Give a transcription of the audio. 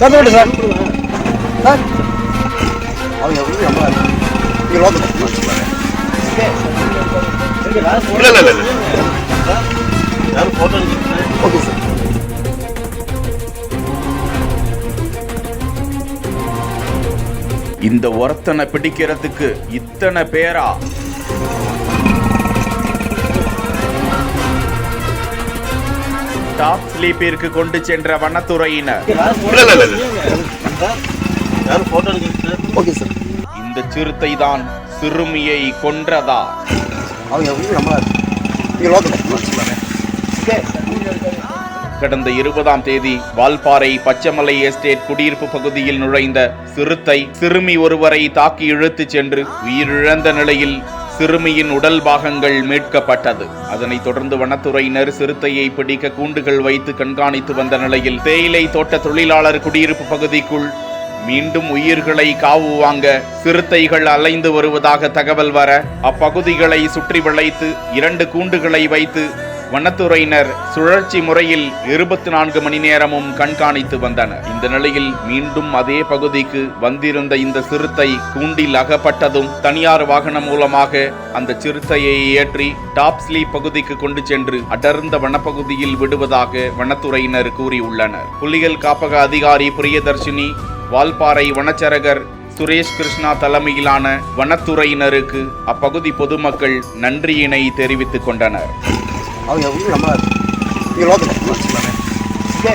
Sir sir sir அவங்க எப்படி நம்ம நீங்கள் ஓகே யாரும் போட்டோ ஓகே சார். இந்த ஒருத்தனை பிடிக்கிறதுக்கு இத்தனை பேரா? டாப் ஸ்லீப்பிற்கு கொண்டு சென்ற வனத்துறையினர் யாரும் போட்டோ ஓகே சார். இந்த சிறுத்தை தான் சிறுமியை கொன்றதா? அவங்க எப்படி நம்ம நீங்கள் ஓகே கடந்த 20ஆம் தேதி வால்பாறை பச்சைமலை எஸ்டேட் குடியிருப்பு பகுதியில் நுழைந்த சிறுத்தை சிறுமி ஒருவரை தாக்கி இழுத்துச் சென்று உயிரிழந்த நிலையில் சிறுமியின் உடல் பாகங்கள் மீட்கப்பட்டது. அதனைத் தொடர்ந்து வனத்துறையினர் சிறுத்தையை பிடிக்க கூண்டுகள் வைத்து கண்காணித்து வந்த நிலையில் தேயிலை தோட்ட தொழிலாளர் குடியிருப்பு பகுதிக்குள் மீண்டும் உயிர்களை காவு வாங்க சிறுத்தைகள் அலைந்து வருவதாக தகவல் வர அப்பகுதிகளை சுற்றி வளைத்து 2 கூண்டுகளை வைத்து வனத்துறையினர் சுழற்சி முறையில் 24 மணி நேரமும் கண்காணித்து வந்தனர். இந்த நிலையில் மீண்டும் அதே பகுதிக்கு வந்திருந்த இந்த சிறுத்தை கூண்டில் அகப்பட்டதும் தனியார் வாகனம் மூலமாக அந்த சிறுத்தையை ஏற்றி டாப் ஸ்லீப் பகுதிக்கு கொண்டு சென்று அடர்ந்த வனப்பகுதியில் விடுவதாக வனத்துறையினர் கூறியுள்ளனர். புலிகள் காப்பக அதிகாரி பிரியதர்ஷினி, வால்பாறை வனச்சரகர் சுரேஷ் கிருஷ்ணா தலைமையிலான வனத்துறையினருக்கு அப்பகுதி பொதுமக்கள் நன்றியினை தெரிவித்துக் கொண்டனர். அவங்க எப்படி நம்ம நீங்கள் ஓகே